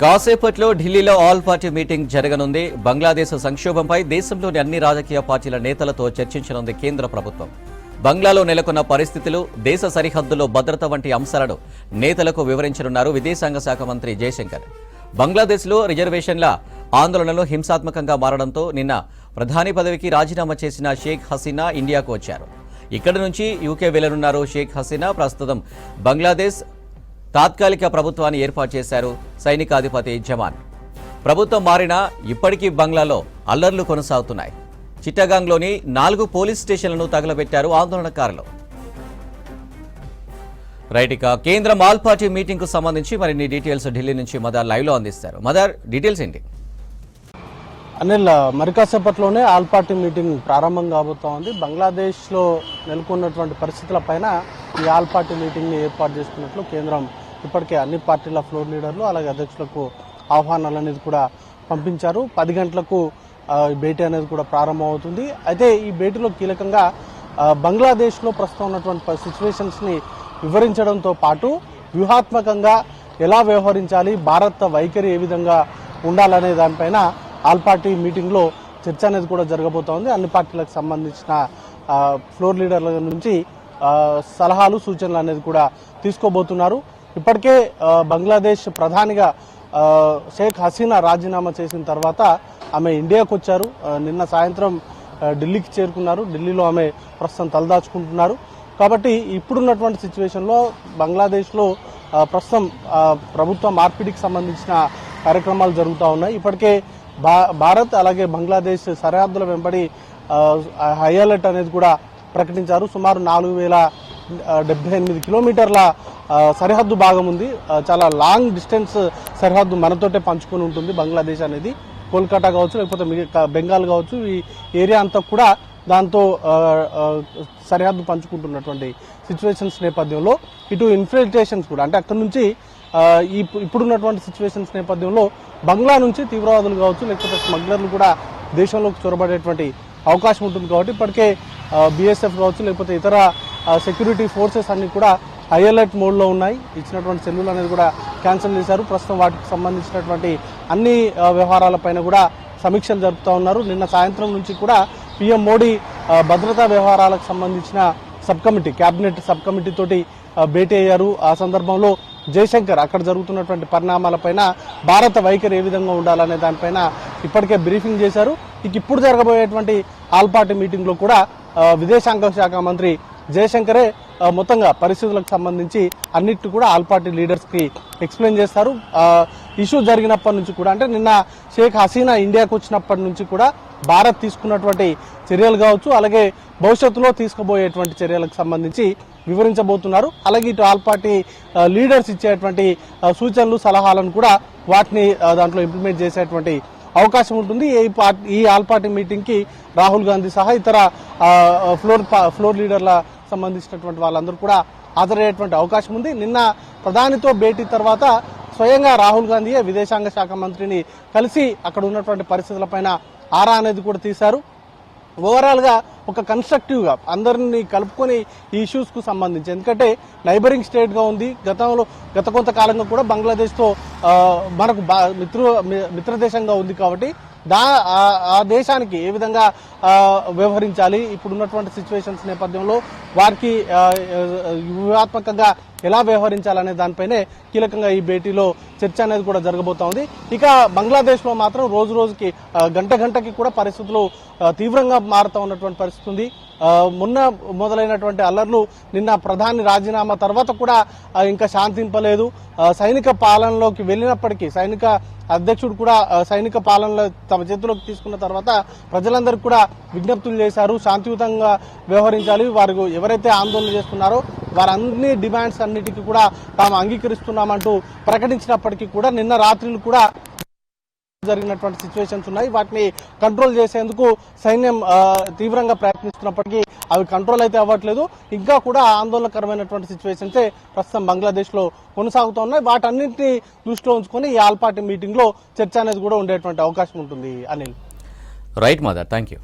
కాసేపట్లో ఢిల్లీలో all party meeting జరగనుంది. బంగ్లాదేశ్ సంక్షోభంపై దేశంలోని అన్ని రాజకీయ పార్టీల నేతలతో చర్చించనుంది కేంద్ర ప్రభుత్వం. బంగ్లాలో నెలకొన్న పరిస్థితులు, దేశ సరిహద్దులో భద్రత వంటి అంశాలను నేతలకు వివరించనున్నారు విదేశాంగ శాఖ మంత్రి జయశంకర్. బంగ్లాదేశ్లో రిజర్వేషన్ల ఆందోళనలు హింసాత్మకంగా మారడంతో నిన్న ప్రధాని పదవికి రాజీనామా చేసిన షేక్ హసీనా ఇండియాకు వచ్చారు. ఇక్కడి నుంచి యూకే వెళ్లనున్నారు షేక్ హసీనా. ప్రస్తుతం బంగ్లాదేశ్ తాత్కాలిక ప్రభుత్వాన్ని ఏర్పాటు చేశారు సైనికాధిపతి జమాన్. ప్రభుత్వం మారినా ఇప్పటికీ బంగ్లాలో అల్లర్లు కొనసాగుతున్నాయి. చిట్టగాంగ్లోని 4 పోలీస్ స్టేషన్లను తగలబెట్టారు ఆందోళనకారులు. రైట్, ఇక కేంద్రం ఆల్ పార్టీ మీటింగ్ కు సంబంధించి మరిన్ని డీటెయిల్స్ ఢిల్లీ నుంచి మదర్ లైవ్ లో అందిస్తారు. మదర్, డీటెయిల్స్ ఏంటి? అనిల్, మరి కాసేపట్లోనే ఆల్ పార్టీ మీటింగ్ ప్రారంభం కాబోతా ఉంది. బంగ్లాదేశ్ లో నెలకొన్నటువంటి పరిస్థితుల పైన ఈ ఆల్ పార్టీ మీటింగ్ ని ఏర్పాటు చేసుకున్నట్లు కేంద్రం ఇప్పటికే అన్ని పార్టీల ఫ్లోర్ లీడర్లు అలాగే అధ్యక్షులకు ఆహ్వానాలు అనేది కూడా పంపించారు. 10 గంటలకు భేటీ అనేది కూడా ప్రారంభం అవుతుంది. అయితే ఈ భేటీలో కీలకంగా బంగ్లాదేశ్ లో ప్రస్తుతం ఉన్నటువంటి సిచ్యువేషన్స్ ని వివరించడంతో పాటు వ్యూహాత్మకంగా ఎలా వ్యవహరించాలి, భారత్ వైఖరి ఏ విధంగా ఉండాలనే దానిపైన ఆల్ పార్టీ మీటింగ్ లో చర్చ అనేది కూడా జరగబోతోంది. అన్ని పార్టీలకు సంబంధించిన ఫ్లోర్ లీడర్ల నుంచి సలహాలు సూచనలు అనేది కూడా తీసుకోబోతున్నారు. ఇప్పటికే బంగ్లాదేశ్ ప్రధానిగా షేక్ హసీనా రాజీనామా చేసిన తర్వాత ఆమె ఇండియాకు వచ్చారు. నిన్న సాయంత్రం ఢిల్లీకి చేరుకున్నారు. ఢిల్లీలో ఆమె ప్రస్తుతం తలదాచుకుంటున్నారు. కాబట్టి ఇప్పుడున్నటువంటి సిచ్యువేషన్లో బంగ్లాదేశ్లో ప్రస్తుతం ప్రభుత్వ మార్పిడికి సంబంధించిన కార్యక్రమాలు జరుగుతూ ఉన్నాయి. ఇప్పటికే భారత్ అలాగే బంగ్లాదేశ్ సరిహద్దుల వెంబడి హై అలర్ట్ అనేది కూడా ప్రకటించారు. సుమారు 4078 కిలోమీటర్ల సరిహద్దు భాగం ఉంది. చాలా లాంగ్ డిస్టెన్స్ సరిహద్దు మనతోటే పంచుకొని ఉంటుంది బంగ్లాదేశ్ అనేది. కోల్కతా కావచ్చు, లేకపోతే బెంగాల్ కావచ్చు, ఈ ఏరియా అంతా కూడా దాంతో సరిహద్దు పంచుకుంటున్నటువంటి సిచ్యువేషన్స్ నేపథ్యంలో ఇటు ఇన్ఫిల్ట్రేషన్స్ కూడా, అంటే అక్కడి నుంచి ఇప్పుడున్నటువంటి సిచ్యువేషన్స్ నేపథ్యంలో బంగ్లా నుంచి తీవ్రవాదులు కావచ్చు, లేకపోతే స్మగ్లర్లు కూడా దేశంలోకి చొరబడేటువంటి అవకాశం ఉంటుంది. కాబట్టి ఇప్పటికే బీఎస్ఎఫ్ కావచ్చు, లేకపోతే ఇతర సెక్యూరిటీ ఫోర్సెస్ అన్ని కూడా హై అలర్ట్ మోడ్లో ఉన్నాయి. ఇచ్చినటువంటి సెల్లులు అనేది కూడా క్యాన్సిల్ చేశారు. ప్రస్తుతం వాటికి సంబంధించినటువంటి అన్ని వ్యవహారాలపైన కూడా సమీక్షలు జరుపుతూ ఉన్నారు. నిన్న సాయంత్రం నుంచి కూడా పీఎం మోడీ భద్రతా వ్యవహారాలకు సంబంధించిన sub committee, cabinet sub committee తోటి భేటీ అయ్యారు. ఆ సందర్భంలో జయశంకర్ అక్కడ జరుగుతున్నటువంటి పరిణామాలపైన భారత వైఖరి ఏ విధంగా ఉండాలనే దానిపైన ఇప్పటికే బ్రీఫింగ్ చేశారు. ఇప్పుడు జరగబోయేటువంటి ఆల్ పార్టీ మీటింగ్ లో కూడా విదేశాంగ శాఖ మంత్రి జయశంకరే మొత్తంగా పరిస్థితులకు సంబంధించి అన్నిటి కూడా ఆల్ పార్టీ లీడర్స్ కి ఎక్స్ప్లెయిన్ చేస్తారు. ఇష్యూ జరిగినప్పటి నుంచి కూడా, అంటే నిన్న షేక్ హసీనా ఇండియాకు వచ్చినప్పటి నుంచి కూడా భారత్ తీసుకున్నటువంటి చర్యలు కావచ్చు, అలాగే భవిష్యత్తులో తీసుకోబోయేటువంటి చర్యలకు సంబంధించి వివరించబోతున్నారు. అలాగే ఇటు ఆల్ పార్టీ లీడర్స్ ఇచ్చేటువంటి సూచనలు సలహాలను కూడా వాటిని దాంట్లో ఇంప్లిమెంట్ చేసేటువంటి అవకాశం ఉంటుంది. ఈ ఆల్ పార్టీ మీటింగ్ కి రాహుల్ గాంధీ సహా ఇతర ఫ్లోర్ లీడర్ల సంబంధించినటువంటి వాళ్ళందరూ కూడా హాజరయ్యేటువంటి అవకాశం ఉంది. నిన్న ప్రధానితో భేటీ తర్వాత స్వయంగా రాహుల్ గాంధీ విదేశాంగ శాఖ మంత్రిని కలిసి అక్కడ ఉన్నటువంటి పరిస్థితులపైన ఆరా అనేది కూడా తీశారు. ఓవరాల్ గా ఒక కన్స్ట్రక్టివ్ గా అందరినీ కలుపుకొని ఈ ఇష్యూస్ కు సంబంధించి, ఎందుకంటే నైబరింగ్ స్టేట్ గా ఉంది. గత కొంతకాలంగా కూడా బంగ్లాదేశ్ తో మనకు మిత్ర దేశంగా ఉంది. కాబట్టి ఆ దేశానికి ఏ విధంగా వ్యవహరించాలి, ఇప్పుడున్నటువంటి సిచ్యువేషన్స్ నేపథ్యంలో వారికి వ్యూహాత్మకంగా ఎలా వ్యవహరించాలనే దానిపైనే కీలకంగా ఈ భేటీలో చర్చ అనేది కూడా జరగబోతా ఉంది. ఇక బంగ్లాదేశ్ లో మాత్రం రోజు రోజుకి గంటకి కూడా పరిస్థితులు తీవ్రంగా మారుతూ ఉన్నటువంటి పరిస్థితి ఉంది. మొన్న మొదలైనటువంటి అల్లర్లు నిన్న ప్రధాని రాజీనామా తర్వాత కూడా ఇంకా శాంతింపలేదు. సైనిక పాలనలోకి వెళ్ళినప్పటికీ సైనిక అధ్యక్షుడు కూడా సైనిక పాలనలో తమ చేతిలోకి తీసుకున్న తర్వాత ప్రజలందరికీ కూడా విజ్ఞప్తులు చేశారు. శాంతియుతంగా వ్యవహరించాలి, వారు ఎవరైతే ఆందోళన చేస్తున్నారో వారన్ని డిమాండ్స్ అన్నిటికీ కూడా తాము అంగీకరిస్తున్నామంటూ ప్రకటించినప్పటికీ కూడా నిన్న రాత్రులు కూడా జరిగినటువంటి సిచ్యువేషన్స్ ఉన్నాయి. వాటిని కంట్రోల్ చేసేందుకు సైన్యం తీవ్రంగా ప్రయత్నిస్తున్నప్పటికీ అవి కంట్రోల్ అయితే అవ్వట్లేదు. ఇంకా కూడా ఆందోళనకరమైనటువంటి సిచ్యువేషన్సే ప్రస్తుతం బంగ్లాదేశ్ లో కొనసాగుతూ ఉన్నాయి. వాటన్నింటినీ దృష్టిలో ఉంచుకొని ఈ ఆల్ పార్టీ మీటింగ్ లో చర్చ అనేది కూడా ఉండేటువంటి అవకాశం ఉంటుంది. Anil, right mother, thank you.